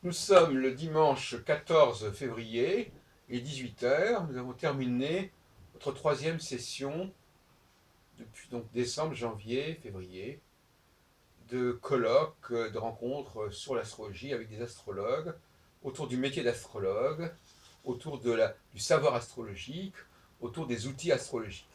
Nous sommes le dimanche 14 février, il est 18 heures. Nous avons terminé notre troisième session depuis donc décembre, janvier, février, de colloques, de rencontres sur l'astrologie avec des astrologues, autour du métier d'astrologue, autour du savoir astrologique, autour des outils astrologiques.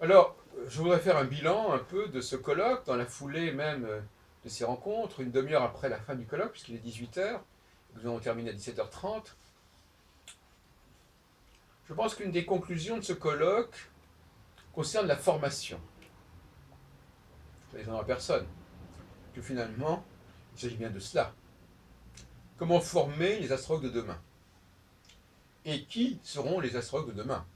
Alors, je voudrais faire un bilan un peu de ce colloque, dans la foulée même de ces rencontres, une demi-heure après la fin du colloque, puisqu'il est 18 heures. Nous avons terminé à 17h30. Je pense qu'une des conclusions de ce colloque concerne la formation. Ça n'étonnera personne, que finalement, il s'agit bien de cela. Comment former les astrologues de demain? Et qui seront les astrologues de demain?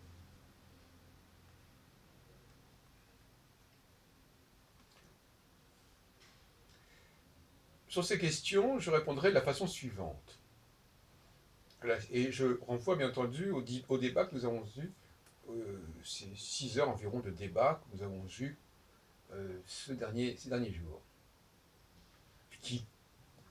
Sur ces questions, je répondrai de la façon suivante. Et je renvoie bien entendu au débat que nous avons eu, ces 6 heures environ de débat que nous avons eu ces derniers jours, qui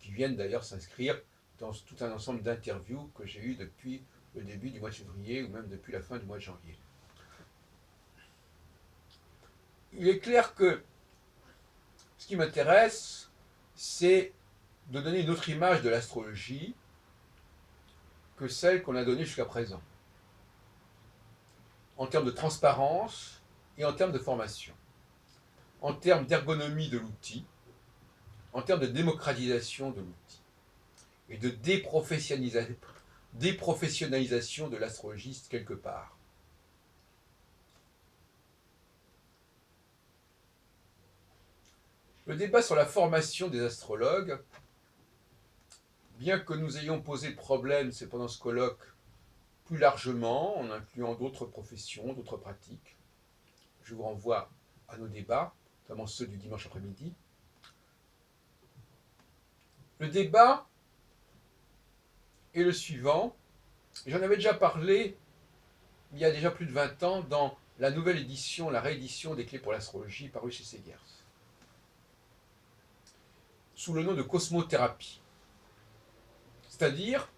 viennent d'ailleurs s'inscrire dans tout un ensemble d'interviews que j'ai eues depuis le début du mois de février ou même depuis la fin du mois de janvier. Il est clair que ce qui m'intéresse, c'est de donner une autre image de l'astrologie que celle qu'on a donnée jusqu'à présent, en termes de transparence et en termes de formation, en termes d'ergonomie de l'outil, en termes de démocratisation de l'outil et de déprofessionnalisation de l'astrologiste quelque part. Le débat sur la formation des astrologues, bien que nous ayons posé le problème, c'est pendant ce colloque, plus largement, en incluant d'autres professions, d'autres pratiques, je vous renvoie à nos débats, notamment ceux du dimanche après-midi. Le débat est le suivant, et j'en avais déjà parlé il y a déjà plus de 20 ans dans la nouvelle édition, la réédition des Clés pour l'astrologie parue chez Segers, sous le nom de cosmothérapie. C'est-à-dire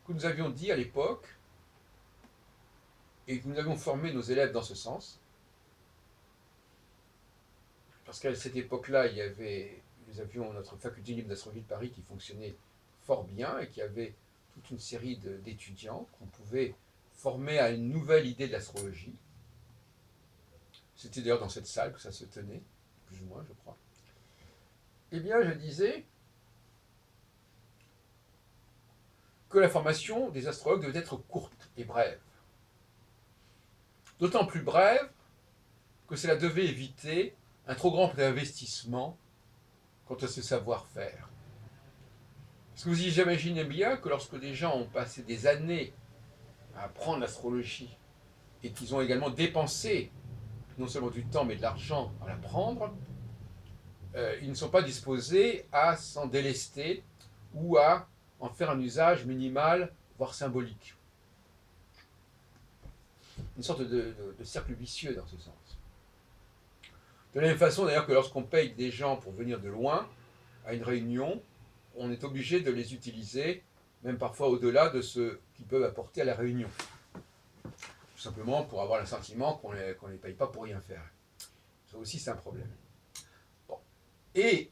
que nous avions dit à l'époque, et que nous avions formé nos élèves dans ce sens, parce qu'à cette époque-là, nous avions notre faculté libre d'astrologie de Paris qui fonctionnait fort bien et qui avait toute une série d'étudiants qu'on pouvait former à une nouvelle idée de l'astrologie. C'était d'ailleurs dans cette salle que ça se tenait, plus ou moins, je crois. Eh bien, je disais que la formation des astrologues devait être courte et brève. D'autant plus brève que cela devait éviter un trop grand investissement quant à ce savoir-faire. Parce que vous imaginez bien que lorsque des gens ont passé des années à apprendre l'astrologie et qu'ils ont également dépensé non seulement du temps mais de l'argent à l'apprendre, ils ne sont pas disposés à s'en délester ou à en faire un usage minimal, voire symbolique. Une sorte de cercle vicieux dans ce sens. De la même façon d'ailleurs que lorsqu'on paye des gens pour venir de loin à une réunion, on est obligé de les utiliser, même parfois au-delà de ce qu'ils peuvent apporter à la réunion. Tout simplement pour avoir le sentiment qu'on ne les paye pas pour rien faire. Ça aussi, c'est un problème. Bon. Et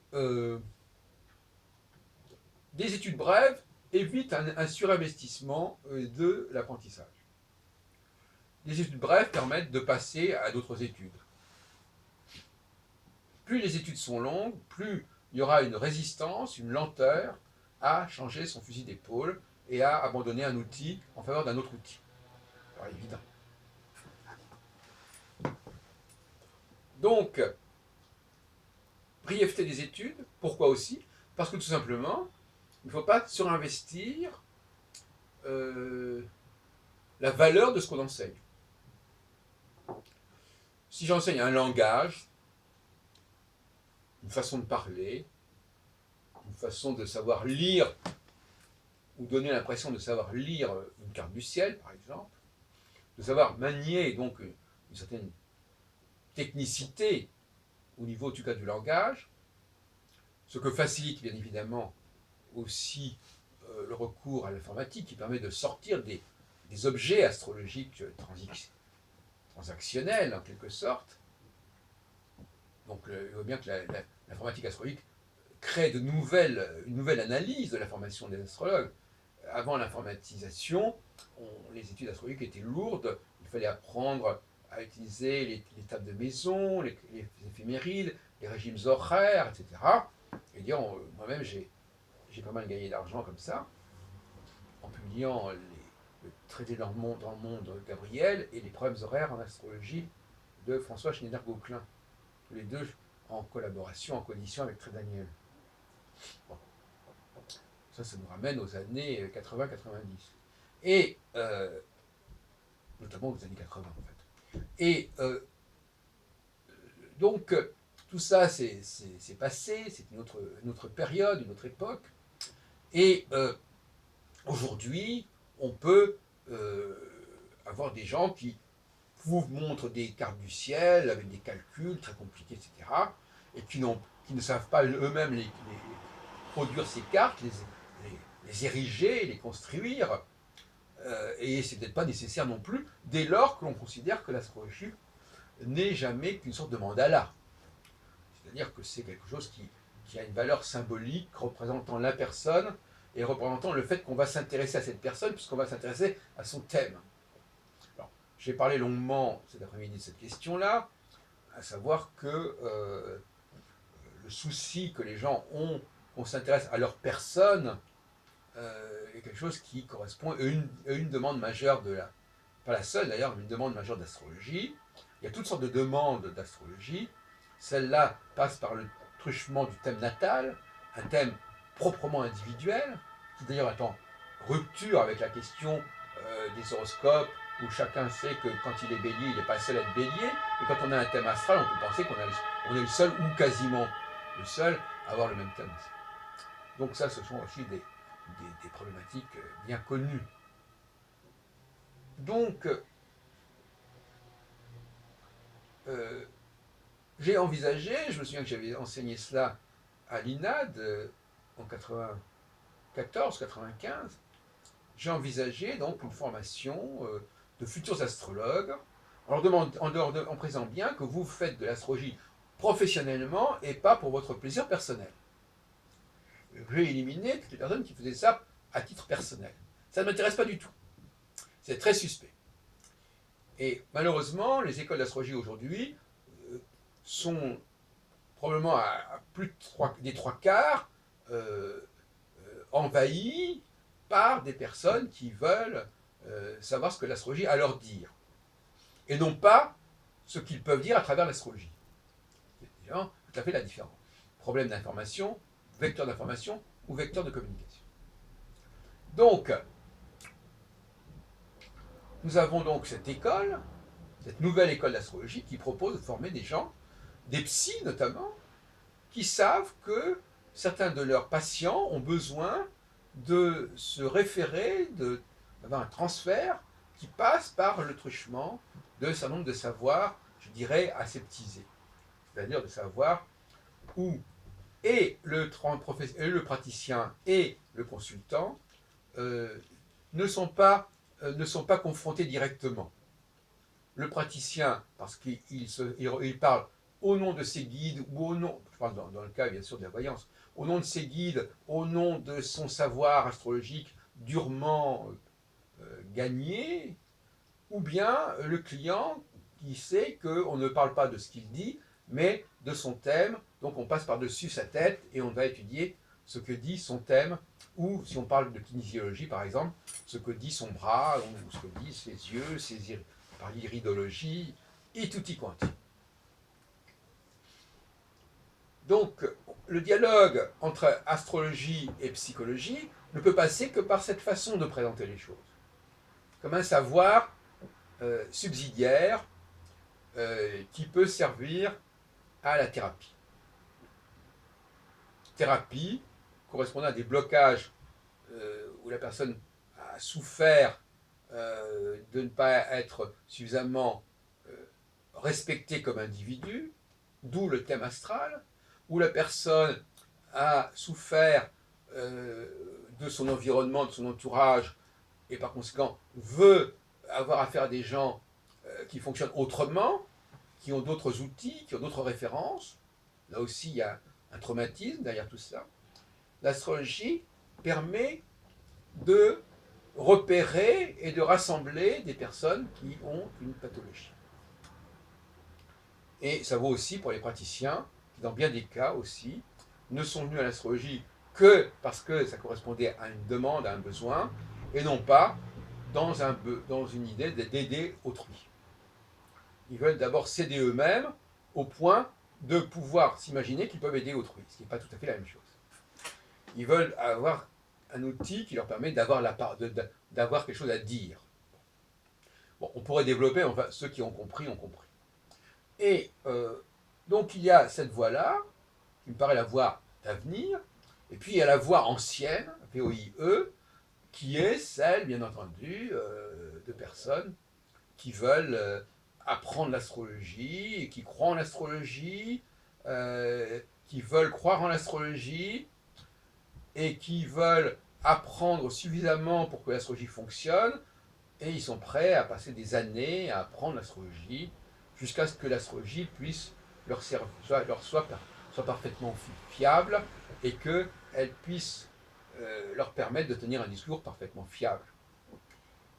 des études brèves évitent un surinvestissement de l'apprentissage. Les études brèves permettent de passer à d'autres études. Plus les études sont longues, plus il y aura une résistance, une lenteur à changer son fusil d'épaule et à abandonner un outil en faveur d'un autre outil. Alors évident. Donc, brièveté des études, pourquoi aussi? Parce que tout simplement, il ne faut pas surinvestir la valeur de ce qu'on enseigne. Si j'enseigne un langage, une façon de parler, une façon de savoir lire, ou donner l'impression de savoir lire une carte du ciel, par exemple, de savoir manier donc une certaine technicité au niveau, en tout cas, du langage, ce que facilite bien évidemment aussi le recours à l'informatique qui permet de sortir des objets astrologiques transactionnels en quelque sorte. Donc il voit bien que l'informatique astrologique crée une nouvelle analyse de la formation des astrologues. Avant l'informatisation, les études astrologiques étaient lourdes, il fallait apprendre à utiliser les tables de maison, les éphémérides, les régimes horaires, etc. Et dire, moi-même, j'ai pas mal gagné d'argent comme ça, en publiant le traité dans le monde de Gabriel et les problèmes horaires en astrologie de François Schneider-Gauquelin, tous les deux en collaboration, en coalition avec Trédaniel. Bon. Ça nous ramène aux années 80-90. Et notamment aux années 80 en fait. Et donc tout ça c'est passé, c'est une autre période, une autre époque. Et aujourd'hui, on peut avoir des gens qui vous montrent des cartes du ciel avec des calculs très compliqués, etc. Et qui ne savent pas eux-mêmes produire ces cartes, les ériger, les construire. Et c'est peut-être pas nécessaire non plus, dès lors que l'on considère que l'astrologie n'est jamais qu'une sorte de mandala. C'est-à-dire que c'est quelque chose qui a une valeur symbolique représentant la personne et représentant le fait qu'on va s'intéresser à cette personne puisqu'on va s'intéresser à son thème. Alors, j'ai parlé longuement cet après-midi de cette question-là, à savoir que le souci que les gens ont, qu'on s'intéresse à leur personne, est quelque chose qui correspond à une demande majeure pas la seule d'ailleurs, mais une demande majeure d'astrologie. Il y a toutes sortes de demandes d'astrologie. Celle-là passe par le truchement du thème natal, un thème proprement individuel, qui d'ailleurs est en rupture avec la question des horoscopes, où chacun sait que quand il est bélier, il n'est pas seul à être bélier, et quand on a un thème astral, on peut penser qu'on est le seul, ou quasiment le seul, à avoir le même thème. Donc ça, ce sont aussi des problématiques bien connues. Donc, j'ai envisagé, je me souviens que j'avais enseigné cela à l'INAD en 94-95, j'ai envisagé donc une formation de futurs astrologues, en précisant bien que vous faites de l'astrologie professionnellement et pas pour votre plaisir personnel. J'ai éliminé toutes les personnes qui faisaient ça à titre personnel. Ça ne m'intéresse pas du tout. C'est très suspect. Et malheureusement, les écoles d'astrologie aujourd'hui sont probablement à plus des trois quarts envahies par des personnes qui veulent savoir ce que l'astrologie a à leur dire. Et non pas ce qu'ils peuvent dire à travers l'astrologie. C'est tout à fait la différence. Problème d'information, vecteur d'information ou vecteur de communication. Donc, nous avons donc cette école, cette nouvelle école d'astrologie qui propose de former des gens, des psys notamment, qui savent que certains de leurs patients ont besoin de se référer, d'avoir un transfert qui passe par le truchement d'un certain nombre de savoirs, je dirais, aseptisés. C'est-à-dire de savoir où le praticien et le consultant ne sont pas confrontés directement. Le praticien, parce qu'il parle au nom de ses guides, ou au nom, je parle dans le cas bien sûr de la voyance, au nom de ses guides, au nom de son savoir astrologique durement gagné, ou bien le client qui sait qu'on ne parle pas de ce qu'il dit, mais de son thème, donc on passe par-dessus sa tête et on va étudier ce que dit son thème, ou si on parle de kinésiologie par exemple, ce que dit son bras, ou ce que disent ses yeux, par l'iridologie, et tutti quanti. Donc, le dialogue entre astrologie et psychologie ne peut passer que par cette façon de présenter les choses, comme un savoir subsidiaire qui peut servir à la thérapie. Thérapie correspondant à des blocages où la personne a souffert de ne pas être suffisamment respectée comme individu, d'où le thème astral, où la personne a souffert de son environnement, de son entourage, et par conséquent veut avoir affaire à des gens qui fonctionnent autrement, qui ont d'autres outils, qui ont d'autres références. Là aussi, il y a un traumatisme derrière tout cela. L'astrologie permet de repérer et de rassembler des personnes qui ont une pathologie. Et ça vaut aussi pour les praticiens, qui dans bien des cas aussi, ne sont venus à l'astrologie que parce que ça correspondait à une demande, à un besoin, et non pas dans une idée d'aider autrui. Ils veulent d'abord s'aider eux-mêmes au point de pouvoir s'imaginer qu'ils peuvent aider autrui, ce qui n'est pas tout à fait la même chose. Ils veulent avoir un outil qui leur permet d'avoir quelque chose à dire. Bon, on pourrait développer, enfin, ceux qui ont compris, ont compris. Et donc il y a cette voie-là, qui me paraît la voie d'avenir, et puis il y a la voie ancienne, VOIE, qui est celle, bien entendu, de personnes qui veulent apprendre l'astrologie, et qui croient en l'astrologie, qui veulent croire en l'astrologie, et qui veulent apprendre suffisamment pour que l'astrologie fonctionne, et ils sont prêts à passer des années à apprendre l'astrologie, jusqu'à ce que l'astrologie puisse soit parfaitement fiable, et qu'elle puisse leur permettre de tenir un discours parfaitement fiable.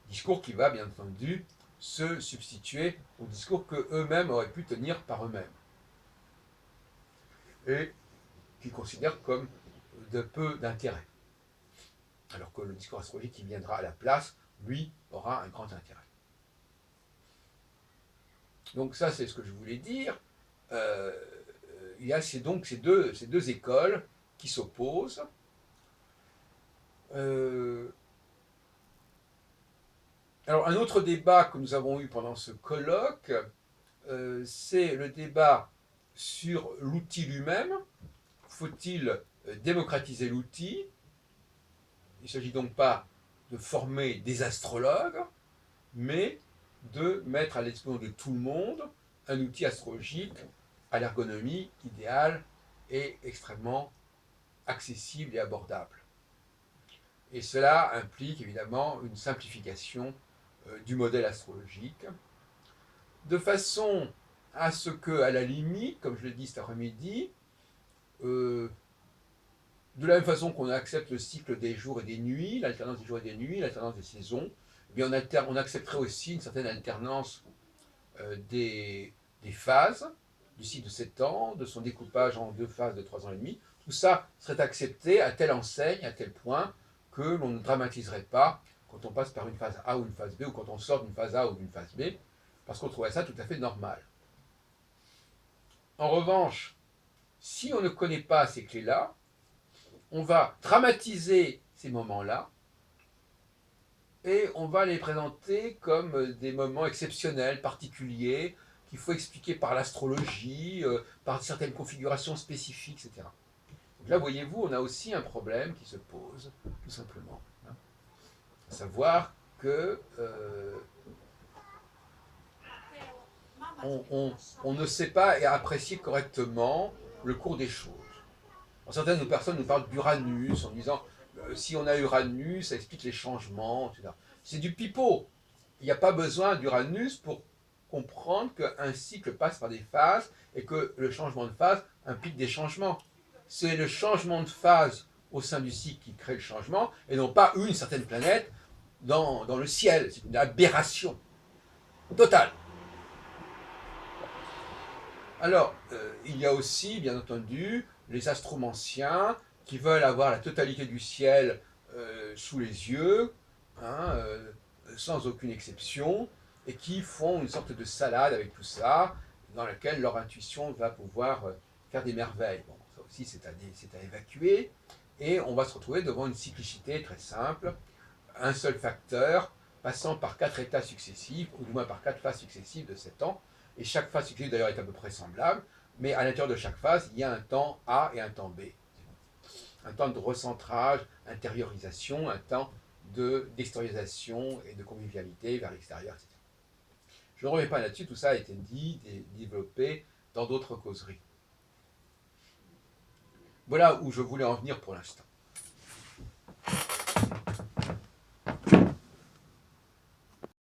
Discours qui va, bien entendu, se substituer au discours qu'eux-mêmes auraient pu tenir par eux-mêmes. Et qu'ils considèrent comme de peu d'intérêt. Alors que le discours astrologique qui viendra à la place, lui, aura un grand intérêt. Donc ça, c'est ce que je voulais dire. Il y a donc ces deux écoles qui s'opposent. Alors un autre débat que nous avons eu pendant ce colloque, c'est le débat sur l'outil lui-même. Faut-il démocratiser l'outil? Il ne s'agit donc pas de former des astrologues, mais de mettre à l'exposition de tout le monde un outil astrologique à l'ergonomie idéale et extrêmement accessible et abordable. Et cela implique évidemment une simplification du modèle astrologique, de façon à ce que, à la limite, comme je l'ai dit cet après-midi, de la même façon qu'on accepte le cycle des jours et des nuits, l'alternance des jours et des nuits, l'alternance des saisons, eh bien on accepterait aussi une certaine alternance des phases, du cycle de 7 ans, de son découpage en 2 phases de 3 ans et demi. Tout ça serait accepté à telle enseigne, à tel point que l'on ne dramatiserait pas quand on passe par une phase A ou une phase B, ou quand on sort d'une phase A ou d'une phase B, parce qu'on trouverait ça tout à fait normal. En revanche, si on ne connaît pas ces clés-là, on va dramatiser ces moments-là, et on va les présenter comme des moments exceptionnels, particuliers, qu'il faut expliquer par l'astrologie, par certaines configurations spécifiques, etc. Donc là, voyez-vous, on a aussi un problème qui se pose, tout simplement. Hein, à savoir que on ne sait pas apprécier correctement le cours des choses. Alors, certaines personnes nous parlent d'Uranus en disant si on a Uranus, ça explique les changements, etc. C'est du pipeau. Il n'y a pas besoin d'Uranus pour comprendre qu'un cycle passe par des phases et que le changement de phase implique des changements. C'est le changement de phase au sein du cycle qui crée le changement et non pas une certaine planète dans le ciel. C'est une aberration totale. Alors, il y a aussi, bien entendu, les astromanciens qui veulent avoir la totalité du ciel sous les yeux, hein, sans aucune exception, et qui font une sorte de salade avec tout ça, dans laquelle leur intuition va pouvoir faire des merveilles. Bon, ça aussi, c'est à évacuer, et on va se retrouver devant une cyclicité très simple, un seul facteur, passant par 4 états successifs, ou du moins par 4 phases successives de 7 ans, et chaque phase successive d'ailleurs est à peu près semblable, mais à l'intérieur de chaque phase, il y a un temps A et un temps B. Un temps de recentrage, intériorisation, un temps d'extériorisation et de convivialité vers l'extérieur, etc. Je ne reviens pas là-dessus, tout ça a été dit et développé dans d'autres causeries. Voilà où je voulais en venir pour l'instant.